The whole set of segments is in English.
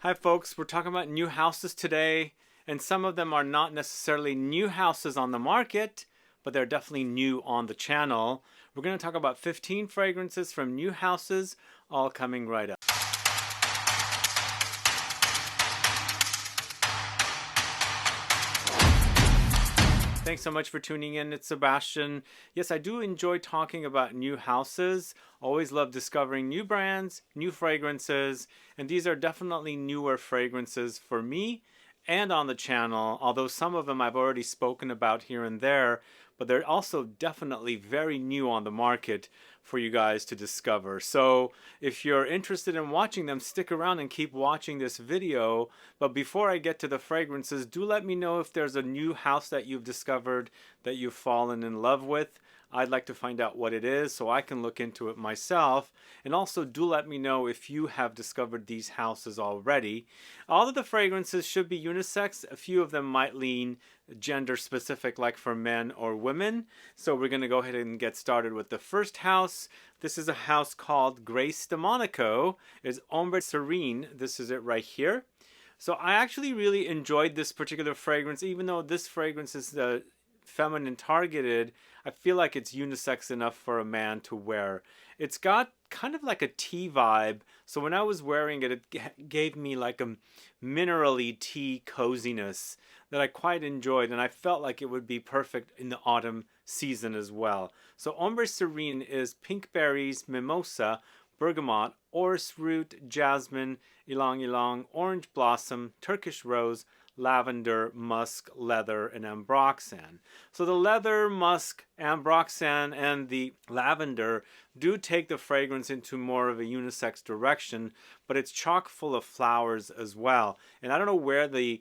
Hi folks, we're talking about new houses today, and some of them are not necessarily new houses on the market, but they're definitely new on the channel. We're going to talk about 15 fragrances from new houses, all coming right up. Thanks so much for tuning in. It's Sebastian. Yes, I do enjoy talking about new houses. Always love discovering new brands, new fragrances, and these are definitely newer fragrances for me and on the channel, although some of them I've already spoken about here and there, but they're also definitely very new on the market for you guys to discover. So if you're interested in watching them, stick around and keep watching this video. But before I get to the fragrances, do let me know if there's a new house that you've discovered that you've fallen in love with. I'd like to find out what it is so I can look into it myself. And also do let me know if you have discovered these houses already. All of the fragrances should be unisex. A few of them might lean gender specific, like for men or women. So we're going to go ahead and get started with the first house. This is a house called Grace de Monaco. It's Ombre Serene. This is it right here. So I actually really enjoyed this particular fragrance, even though this fragrance is the feminine targeted. I feel like it's unisex enough for a man to wear. It's got kind of like a tea vibe, so when I was wearing it, it gave me like a minerally tea coziness that I quite enjoyed, and I felt like it would be perfect in the autumn season as well. So Ombre Serene is Pinkberry's Mimosa, Bergamot, Orris root, Jasmine, Ylang-Ylang, Orange Blossom, Turkish Rose, Lavender, Musk, Leather, and Ambroxan. So the Leather, Musk, Ambroxan, and the Lavender do take the fragrance into more of a unisex direction, but it's chock full of flowers as well. And I don't know where the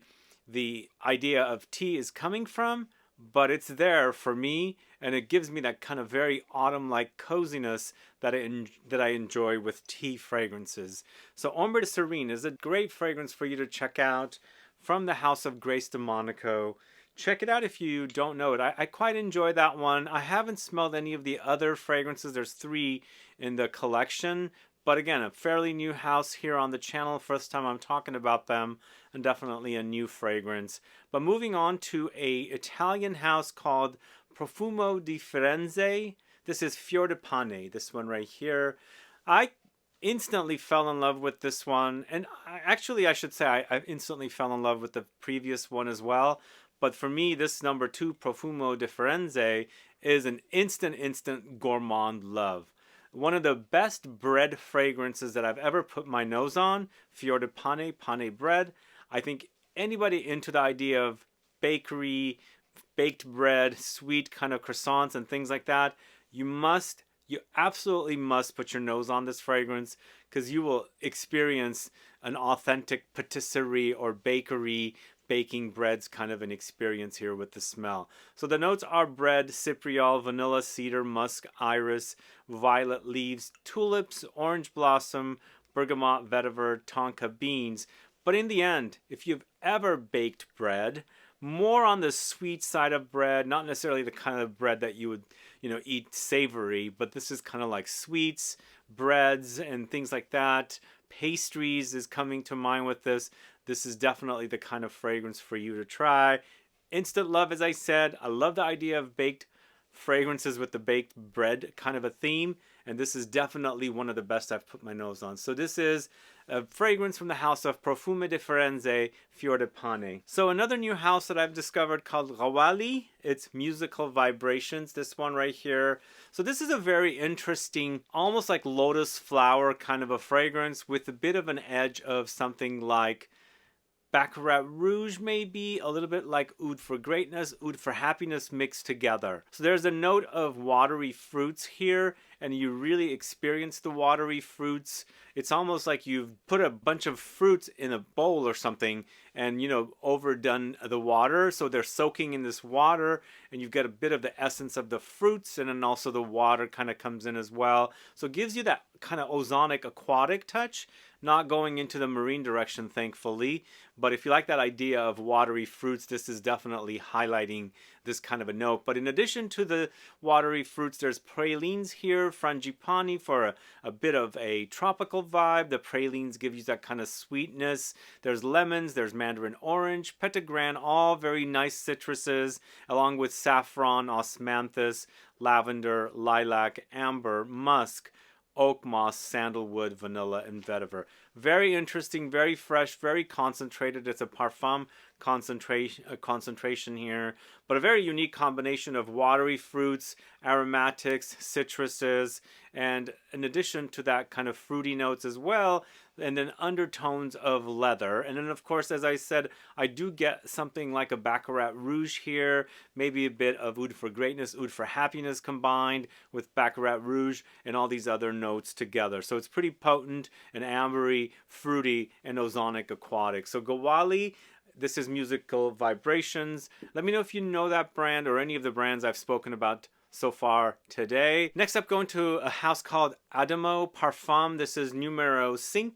idea of tea is coming from, but it's there for me, and it gives me that kind of very autumn-like coziness that I enjoy with tea fragrances. So Ombre Serene is a great fragrance for you to check out from the house of Grace de Monaco. Check it out if you don't know it. I quite enjoy that one. I haven't smelled any of the other fragrances. There's 3 in the collection. But again, a fairly new house here on the channel. First time I'm talking about them, and definitely a new fragrance. But moving on to a Italian house called Profumo di Firenze. This is FIOR Depane, this one right here. I instantly fell in love with this one, and actually I should say I instantly fell in love with the previous one as well, but for me this number 2, Profumo di Firenze, is an instant gourmand love. One of the best bread fragrances that I've ever put my nose on. FIOR Depane, pane bread. I think anybody into the idea of bakery, baked bread, sweet kind of croissants and things like that, you absolutely must put your nose on this fragrance, because you will experience an authentic patisserie or bakery baking breads kind of an experience here with the smell. So the notes are bread, Cypriol, vanilla, cedar, musk, iris, violet leaves, tulips, orange blossom, bergamot, vetiver, tonka beans. But in the end, if you've ever baked bread, more on the sweet side of bread, not necessarily the kind of bread that you would, eat savory, but this is kind of like sweets, breads, and things like that. Pastries is coming to mind with this. This is definitely the kind of fragrance for you to try. Instant love, as I said. I love the idea of baked fragrances with the baked bread kind of a theme, and this is definitely one of the best I've put my nose on. So this is a fragrance from the house of Profumo di Firenze, FIOR Depane. So another new house that I've discovered called GHAWALI. It's Musical Vibrations, this one right here. So this is a very interesting, almost like lotus flower kind of a fragrance with a bit of an edge of something like Baccarat Rouge, maybe a little bit like Oud for Greatness, Oud for Happiness mixed together. So there's a note of watery fruits here, and you really experience the watery fruits. It's almost like you've put a bunch of fruits in a bowl or something and, overdone the water. So they're soaking in this water, and you've got a bit of the essence of the fruits, and then also the water kind of comes in as well. So it gives you that kind of ozonic aquatic touch. not going into the marine direction, thankfully. But if you like that idea of watery fruits, this is definitely highlighting this kind of a note. But in addition to the watery fruits, there's pralines here, frangipani for a bit of a tropical vibe. The pralines give you that kind of sweetness. There's lemons, there's mandarin orange, petitgrain, all very nice citruses, along with saffron, osmanthus, lavender, lilac, amber, musk, oak moss, sandalwood, vanilla, and vetiver. Very interesting, very fresh, very concentrated. It's a parfum concentration here, but a very unique combination of watery fruits, aromatics, citruses, and in addition to that, kind of fruity notes as well, and then undertones of leather. And then, of course, as I said, I do get something like a Baccarat Rouge here, maybe a bit of Oud for Greatness, Oud for Happiness combined with Baccarat Rouge and all these other notes together. So it's pretty potent and ambery, fruity, and ozonic aquatic. So GHAWALI, this is Musical Vibrations. Let me know if you know that brand or any of the brands I've spoken about so far today. Next up, going to a house called Adamo Parfum. This is numero 5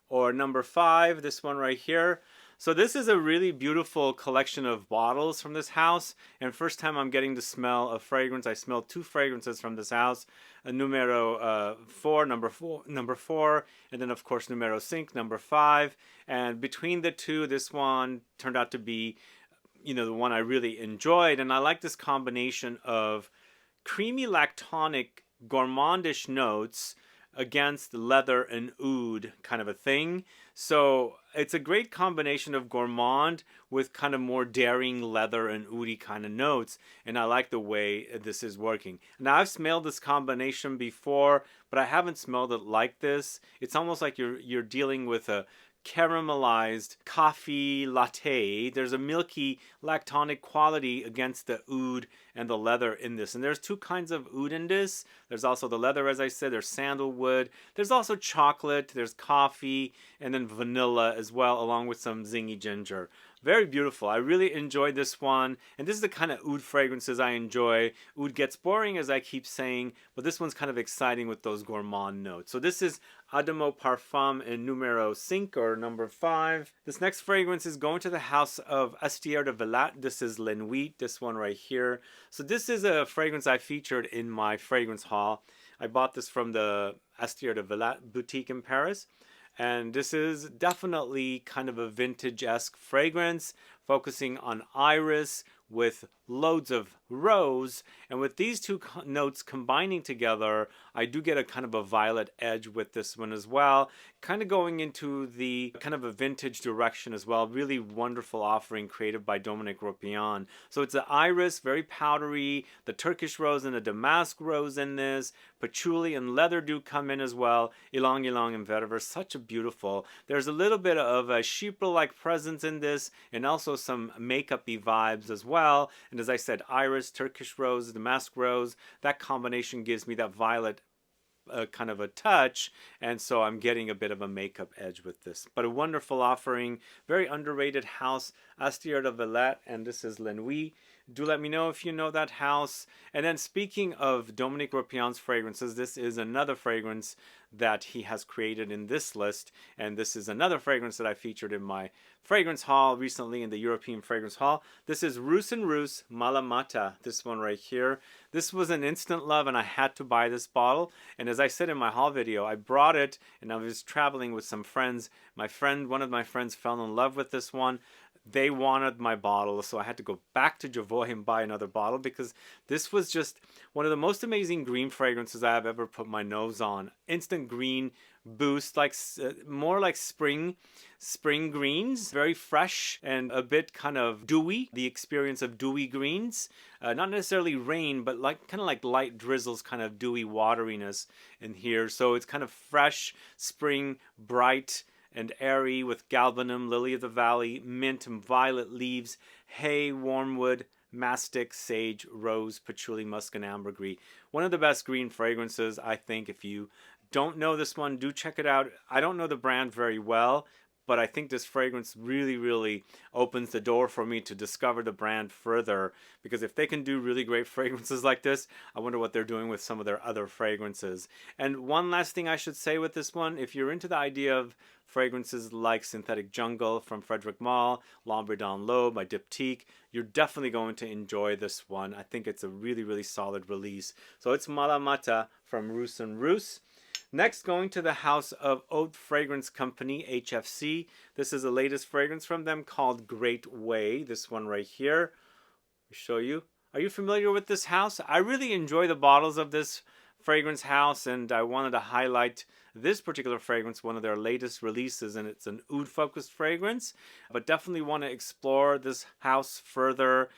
or number 5, this one right here. So this is a really beautiful collection of bottles from this house, and first time I'm getting to smell a fragrance. I smelled 2 fragrances from this house, numero 4, number 4, and then of course numero 5, number 5. And between the two, this one turned out to be, you know, the one I really enjoyed. And I like this combination of creamy lactonic gourmandish notes against leather and oud kind of a thing. So it's a great combination of gourmand with kind of more daring leather and oudy kind of notes, and I like the way this is working. Now, I've smelled this combination before, but I haven't smelled it like this. It's almost like you're dealing with a caramelized coffee latte. There's a milky lactonic quality against the oud and the leather in this. And there's 2 kinds of oud in this. There's also the leather, as I said. There's sandalwood. There's also chocolate. There's coffee. And then vanilla as well, along with some zingy ginger. Very beautiful. I really enjoyed this one. And this is the kind of oud fragrances I enjoy. Oud gets boring, as I keep saying, but this one's kind of exciting with those gourmand notes. So this is Adamo Parfum in numero 5 or number 5. This next fragrance is going to the house of Atelier de Vette. This is Len Histoire, this one right here. So this is a fragrance I featured in my fragrance haul. I bought this from the Atelier de Vette boutique in Paris. And this is definitely kind of a vintage-esque fragrance, focusing on iris with loads of rose. And with these 2 notes combining together, I do get a kind of a violet edge with this one as well. Kind of going into the kind of a vintage direction as well. Really wonderful offering created by Dominique Ropion. So it's the iris, very powdery, the Turkish rose and the damask rose in this. Patchouli and leather do come in as well. Ylang-Ylang and Vetiver, such a beautiful. There's a little bit of a chypre-like presence in this, and also some makeup-y vibes as well. And as I said, iris, Turkish rose, damask rose, that combination gives me that violet kind of a touch, and so I'm getting a bit of a makeup edge with this. But a wonderful offering, very underrated house, Atelier de Vette, and this is Len Histoire. Do let me know if you know that house. And then speaking of Dominique Ropion's fragrances, this is another fragrance that he has created in this list, and this is another fragrance that I featured in my fragrance haul recently in the European fragrance haul. This is Roose Rose Malamata, this one right here. This was an instant love, and I had to buy this bottle. And as I said in my haul video, I brought it and I was traveling with some friends. One of my friends fell in love with this one. They wanted my bottle, so I had to go back to Javoy and buy another bottle, because this was just one of the most amazing green fragrances I have ever put my nose on. Instant green boost, like more like spring greens, very fresh and a bit kind of dewy. The experience of dewy greens, not necessarily rain, but like kind of like light drizzles, kind of dewy wateriness in here. So it's kind of fresh, spring, bright and airy, with galbanum, lily of the valley, mint and violet leaves, hay, wormwood, mastic, sage, rose, patchouli, musk, and ambergris. One of the best green fragrances, I think. If you don't know this one, do check it out. I don't know the brand very well, but I think this fragrance really, really opens the door for me to discover the brand further, because if they can do really great fragrances like this, I wonder what they're doing with some of their other fragrances. And one last thing I should say with this one, if you're into the idea of fragrances like Synthetic Jungle from Frederic Malle, L'Ombre dans l'Eau by Diptyque, you're definitely going to enjoy this one. I think it's a really, really solid release. So it's Malamata from Roose Rose. Next, going to the house of Haute Fragrance Company, HFC. This is the latest fragrance from them called Great Way. This one right here. I'll show you. Are you familiar with this house? I really enjoy the bottles of this fragrance house, and I wanted to highlight this particular fragrance, one of their latest releases, and it's an oud focused fragrance, but definitely want to explore this house further.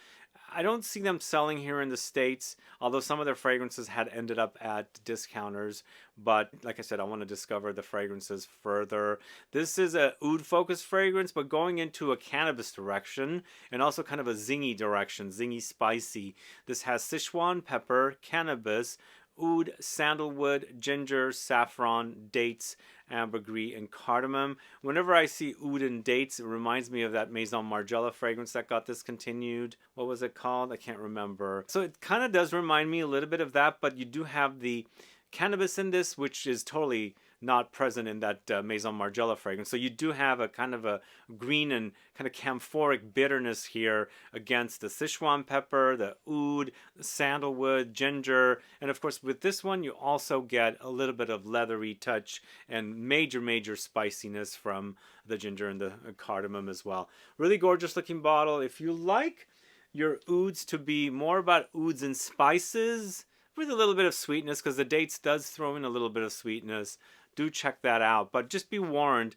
I don't see them selling here in the States, although some of their fragrances had ended up at discounters. But like I said, I want to discover the fragrances further. This is a oud focused fragrance, but going into a cannabis direction and also kind of a zingy direction, zingy spicy. This has Sichuan pepper, cannabis, oud, sandalwood, ginger, saffron, dates, ambergris, and cardamom. Whenever I see oud and dates, it reminds me of that Maison Margiela fragrance that got discontinued. What was it called? I can't remember. So it kind of does remind me a little bit of that, but you do have the cannabis in this, which is totally not present in that Maison Margiela fragrance. So you do have a kind of a green and kind of camphoric bitterness here against the Sichuan pepper, the oud, the sandalwood, ginger, and of course with this one you also get a little bit of leathery touch and major spiciness from the ginger and the cardamom as well. Really gorgeous looking bottle. If you like your ouds to be more about ouds and spices with a little bit of sweetness, because the dates does throw in a little bit of sweetness, do check that out. But just be warned,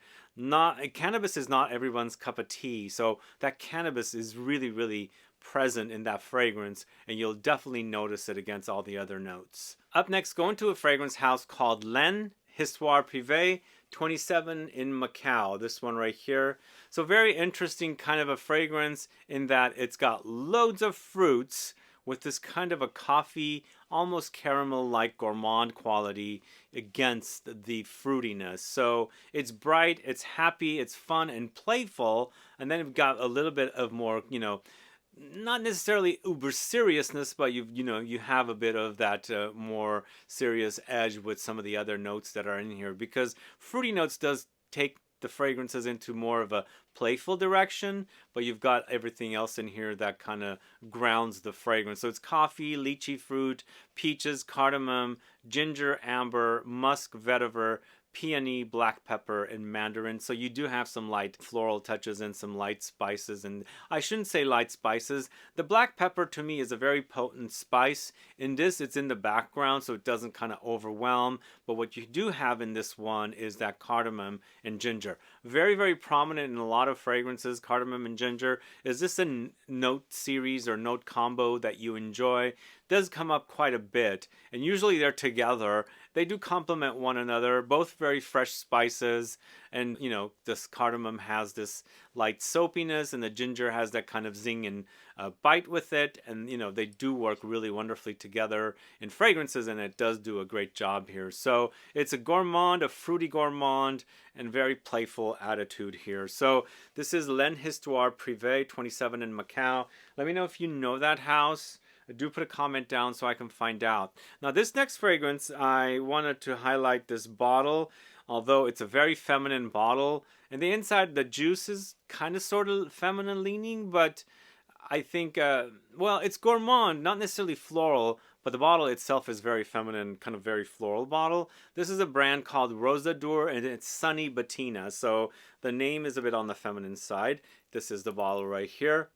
cannabis is not everyone's cup of tea. So that cannabis is really present in that fragrance, and you'll definitely notice it against all the other notes. Up next, going to a fragrance house called Len Histoire Privé 27 in Macau. This one right here. So very interesting kind of a fragrance in that it's got loads of fruits with this kind of a coffee, almost caramel-like gourmand quality against the fruitiness. So it's bright, it's happy, it's fun and playful, and then you've got a little bit of more, not necessarily uber seriousness, but you have a bit of that more serious edge with some of the other notes that are in here, because fruity notes does take the fragrances into more of a playful direction, but you've got everything else in here that kind of grounds the fragrance. So it's coffee, lychee fruit, peaches, cardamom, ginger, amber, musk, vetiver, peony, black pepper, and mandarin. So you do have some light floral touches and some light spices. And I shouldn't say light spices. The black pepper to me is a very potent spice. In this, it's in the background, so it doesn't kind of overwhelm. But what you do have in this one is that cardamom and ginger. Very prominent in a lot of fragrances, cardamom and ginger. Is this a note series or note combo that you enjoy? Does come up quite a bit, and usually they're together. They do complement one another, both very fresh spices, and this cardamom has this light soapiness and the ginger has that kind of zing and bite with it, and they do work really wonderfully together in fragrances, and it does do a great job here. So it's a gourmand, a fruity gourmand, and very playful attitude here. So this is Len Histoire Privé 27 in Macau. Let me know if you know that house. Do put a comment down so I can find out. Now this next fragrance, I wanted to highlight this bottle, although it's a very feminine bottle. And the inside, the juice is kind of sort of feminine leaning, but I think, well, it's gourmand, not necessarily floral, but the bottle itself is very feminine, kind of very floral bottle. This is a brand called Rosad Dur, and it's Sunny Bettina. So the name is a bit on the feminine side. This is the bottle right here.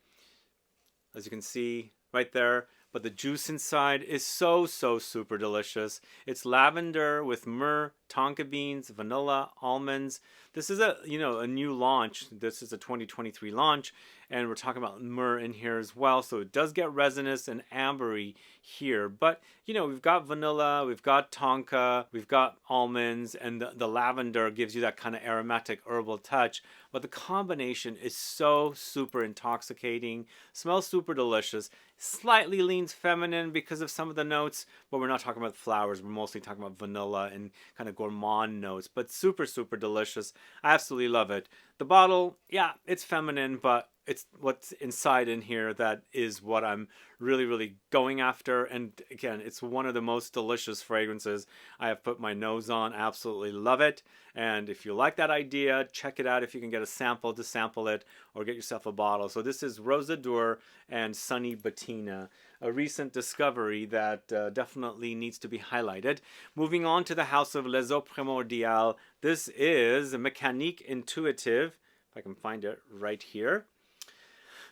As you can see right there. But the juice inside is so super delicious. It's lavender with myrrh, tonka beans, vanilla, almonds. This is a new launch. This is a 2023 launch, and we're talking about myrrh in here as well. So it does get resinous and ambery here. But we've got vanilla, we've got tonka, we've got almonds, and the lavender gives you that kind of aromatic herbal touch. But the combination is so super intoxicating. Smells super delicious. Slightly leans feminine because of some of the notes, but we're not talking about flowers. We're mostly talking about vanilla and kind of gourmand notes, but super, super delicious. I absolutely love it. The bottle, yeah, it's feminine, but it's what's inside in here that is what I'm really, really going after. And again, it's one of the most delicious fragrances I have put my nose on. I absolutely love it. And if you like that idea, check it out if you can get a sample to sample it or get yourself a bottle. So this is Rosad Dur and Sunny Bettina, a recent discovery that definitely needs to be highlighted. Moving on to the house of Les Eaux Primordiales. This is Mécanique Intuitive, if I can find it right here.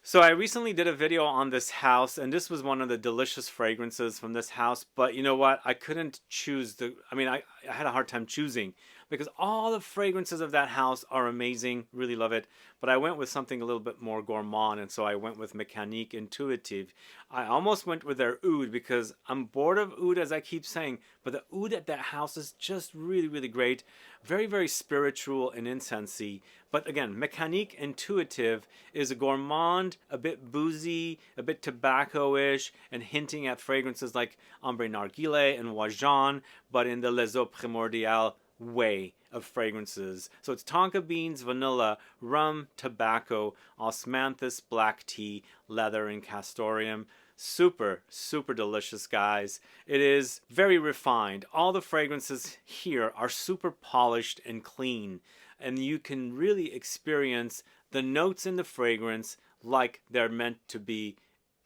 So I recently did a video on this house, and this was one of the delicious fragrances from this house. But you know what? I couldn't choose I had a hard time choosing because all the fragrances of that house are amazing. Really love it. But I went with something a little bit more gourmand, and so I went with Mécanique Intuitive. I almost went with their oud because I'm bored of oud, as I keep saying. But the oud at that house is just really, really great. Very, very spiritual and incensey. But again, Mécanique Intuitive is a gourmand, a bit boozy, a bit tobacco-ish, and hinting at fragrances like Ombre Narguilé and Wajan, but in the Les Eaux Primordiales way of fragrances. So it's tonka beans, vanilla, rum, tobacco, osmanthus, black tea, leather, and castoreum. Super, super delicious, guys. It is very refined. All the fragrances here are super polished and clean, and you can really experience the notes in the fragrance like they're meant to be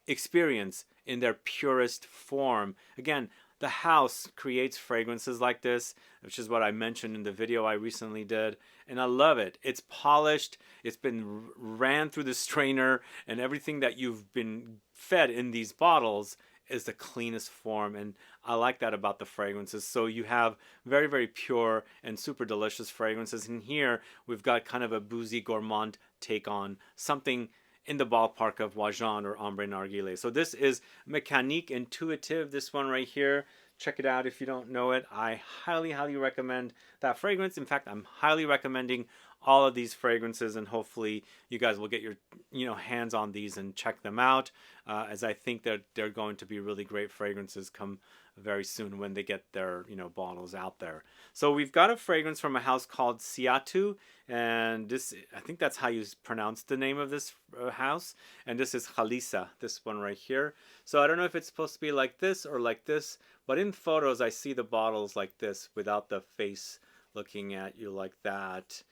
experienced in their purest form. Again, the house creates fragrances like this, which is what I mentioned in the video I recently did, and I love it. It's polished, it's been ran through the strainer, and everything that you've been fed in these bottles is the cleanest form, and I like that about the fragrances. So you have very, very pure and super delicious fragrances. And here we've got kind of a boozy gourmand take on something in the ballpark of Wajan or Ombre Narguilé. So this is Mécanique Intuitive, this one right here. Check it out if you don't know it. I highly, highly recommend that fragrance. In fact, I'm highly recommending all of these fragrances, and hopefully you guys will get your hands on these and check them out, as I think that they're going to be really great fragrances come very soon when they get their bottles out there. So we've got a fragrance from a house called Siatu, and this, I think that's how you pronounce the name of this house, and this is Khalisa, this one right here. So I don't know if it's supposed to be like this or like this, but in photos I see the bottles like this without the face looking at you like that.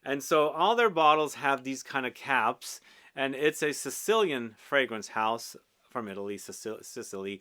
And so all their bottles have these kind of caps, and it's a Sicilian fragrance house from Italy, Sicily.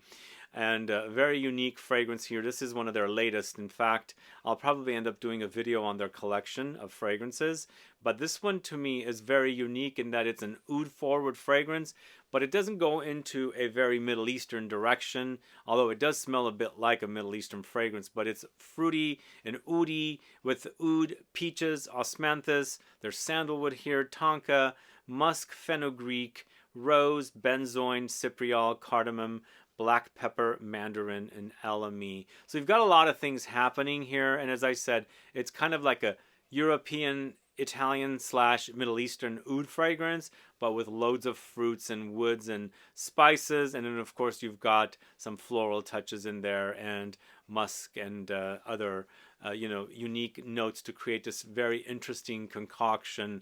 And a very unique fragrance here. This is one of their latest. In fact, I'll probably end up doing a video on their collection of fragrances. But this one to me is very unique in that it's an oud forward fragrance, but it doesn't go into a very Middle Eastern direction, although it does smell a bit like a Middle Eastern fragrance. But it's fruity and oudy with oud, peaches, osmanthus. There's sandalwood here, tonka, musk, fenugreek, rose, benzoin, cypriol, cardamom, black pepper, mandarin, and elemi. So you've got a lot of things happening here, and as I said, it's kind of like a European, Italian / Middle Eastern oud fragrance, but with loads of fruits and woods and spices, and then of course you've got some floral touches in there and musk and other unique notes to create this very interesting concoction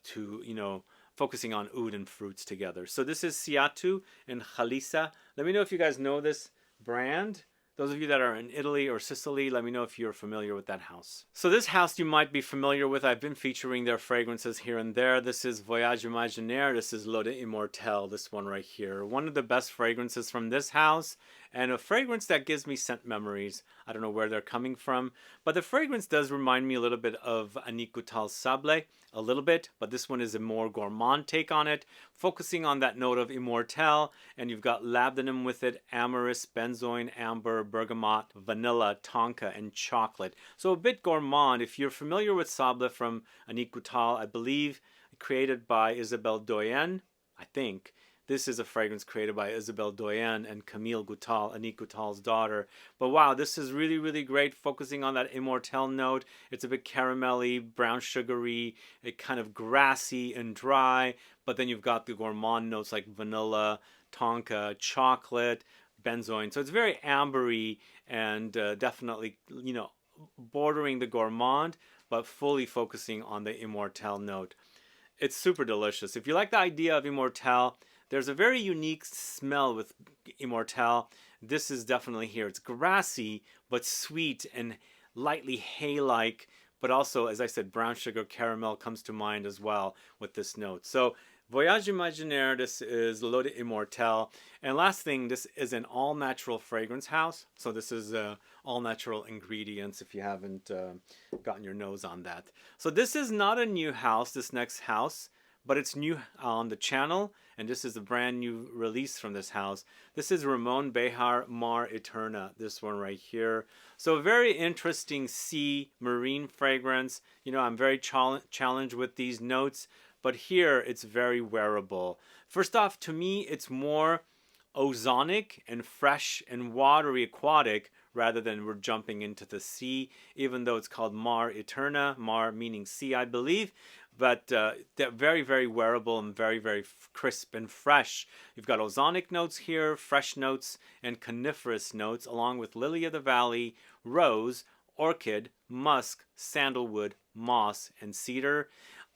to focusing on oud and fruits together. So this is Siatu and Khalisa. Let me know if you guys know this brand. Those of you that are in Italy or Sicily, let me know if you're familiar with that house. So this house you might be familiar with. I've been featuring their fragrances here and there. This is Voyage Imaginaire. This is L'Eau d'Immortelle, this one right here. One of the best fragrances from this house, and a fragrance that gives me scent memories. I don't know where they're coming from, but the fragrance does remind me a little bit of Annick Goutal's Sable, a little bit, but this one is a more gourmand take on it, focusing on that note of Immortelle, and you've got labdanum with it, amyris, benzoin, amber, bergamot, vanilla, tonka, and chocolate. So a bit gourmand. If you're familiar with Sable from Annick Goutal, I believe created by Isabelle Doyen, I think. This is a fragrance created by Isabelle Doyen and Camille Goutal, Annick Goutal's daughter. But wow, this is really, really great, focusing on that Immortelle note. It's a bit caramelly, brown sugary, it kind of grassy and dry. But then you've got the gourmand notes like vanilla, tonka, chocolate, benzoin. So it's very ambery and definitely, bordering the gourmand, but fully focusing on the immortelle note. It's super delicious. If you like the idea of immortelle, there's a very unique smell with immortelle. This is definitely here. It's grassy, but sweet and lightly hay-like, but also, as I said, brown sugar caramel comes to mind as well with this note. So Voyage Imaginaire, this is L'Eau d'Immortelle. And last thing, this is an all-natural fragrance house. So this is all-natural ingredients if you haven't gotten your nose on that. So this is not a new house, this next house, but it's new on the channel. And this is a brand new release from this house. This is Ramon Behar Mar Eterna, this one right here. So a very interesting sea marine fragrance. You know, I'm very challenged with these notes, but here it's very wearable. First off, to me, it's more ozonic and fresh and watery aquatic rather than we're jumping into the sea, even though it's called Mar Eterna, Mar meaning sea, I believe. But they're very, very wearable and very, very crisp and fresh. You've got ozonic notes here, fresh notes, and coniferous notes, along with lily of the valley, rose, orchid, musk, sandalwood, moss, and cedar.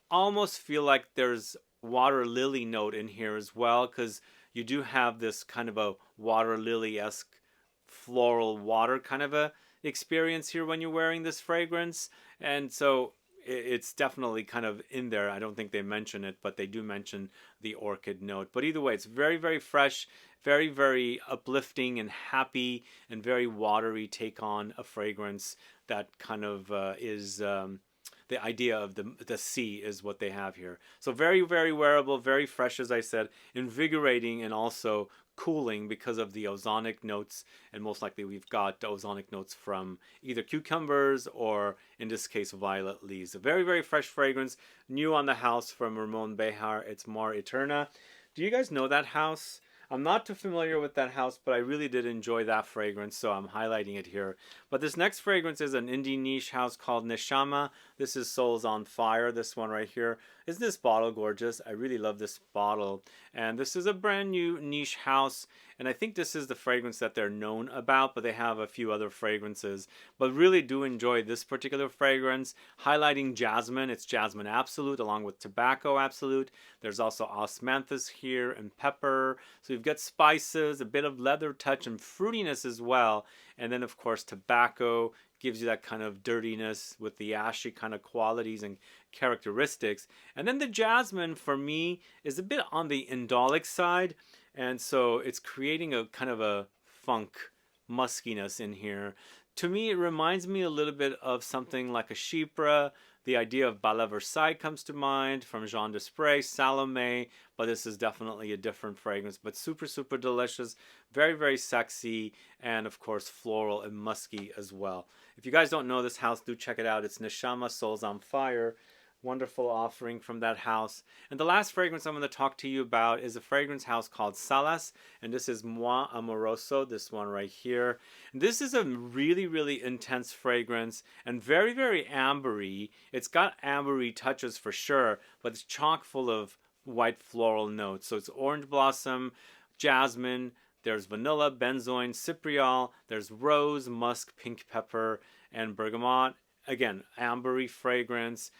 Almost feel like there's water lily note in here as well, because you do have this kind of a water lily-esque floral water kind of a experience here when you're wearing this fragrance. And so it's definitely kind of in there. I don't think they mention it, but they do mention the orchid note. But either way, it's very, very fresh, very, very uplifting and happy, and very watery take on a fragrance that kind of is the idea of the sea is what they have here. So very, very wearable, very fresh, as I said, invigorating, and also cooling because of the ozonic notes, and most likely we've got ozonic notes from either cucumbers or, in this case, violet leaves. A very, very fresh fragrance, new on the house from Ramon Behar. It's Mar Eterna. Do you guys know that house? I'm not too familiar with that house, but I really did enjoy that fragrance, so I'm highlighting it here. But this next fragrance is an indie niche house called Neshama. This is Souls on Fire, this one right here. Isn't this bottle gorgeous? I really love this bottle. And this is a brand new niche house, and I think this is the fragrance that they're known about, but they have a few other fragrances. But really do enjoy this particular fragrance, highlighting jasmine. It's jasmine absolute along with tobacco absolute. There's also osmanthus here and pepper. So you've got spices, a bit of leather touch and fruitiness as well. And then, of course, tobacco gives you that kind of dirtiness with the ashy kind of qualities and characteristics. And then the jasmine, for me, is a bit on the indolic side. And so it's creating a kind of a funk muskiness in here. To me, it reminds me a little bit of something like a Chypre. The idea of Ballet Versailles comes to mind from Jean Desprez, Salome, but this is definitely a different fragrance, but super, super delicious, very, very sexy, and of course floral and musky as well. If you guys don't know this house, do check it out. It's Neshama Souls on Fire. Wonderful offering from that house. And the last fragrance I'm going to talk to you about is a fragrance house called Salas, and this is Moi Amoroso, this one right here. And this is a really, really intense fragrance and very, very ambery. It's got ambery touches for sure, but it's chock full of white floral notes. So it's orange blossom, jasmine, there's vanilla, benzoin, cypriol, there's rose, musk, pink pepper, and bergamot. Again, ambery fragrance.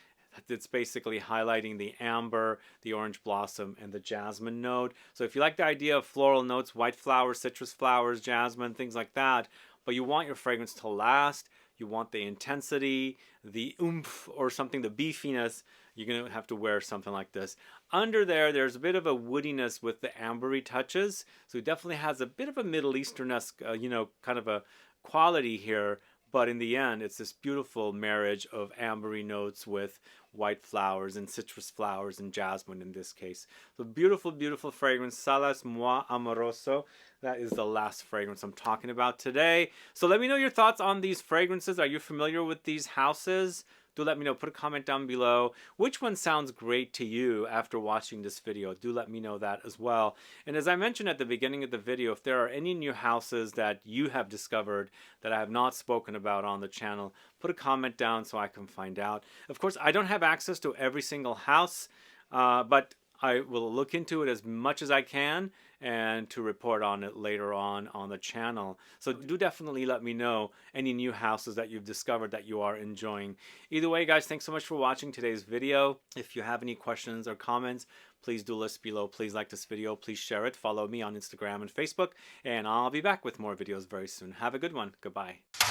It's basically highlighting the amber, the orange blossom, and the jasmine note. So if you like the idea of floral notes, white flowers, citrus flowers, jasmine, things like that, but you want your fragrance to last, you want the intensity, the oomph, or something, the beefiness, you're going to have to wear something like this. Under there, there's a bit of a woodiness with the ambery touches. So it definitely has a bit of a Middle Eastern-esque, kind of a quality here. But in the end, it's this beautiful marriage of ambery notes with white flowers and citrus flowers and jasmine in this case. So beautiful, beautiful fragrance. Salas Moi Amoroso. That is the last fragrance I'm talking about today. So let me know your thoughts on these fragrances. Are you familiar with these houses? Do let me know. Put a comment down below. Which one sounds great to you after watching this video? Do let me know that as well. And as I mentioned at the beginning of the video, if there are any new houses that you have discovered that I have not spoken about on the channel, put a comment down so I can find out. Of course, I don't have access to every single house, but I will look into it as much as I can and to report on it later on the channel. So do definitely let me know any new houses that you've discovered that you are enjoying. Either way, guys, thanks so much for watching today's video. If you have any questions or comments, please do list below. Please like this video. Please share it. Follow me on Instagram and Facebook. And I'll be back with more videos very soon. Have a good one. Goodbye.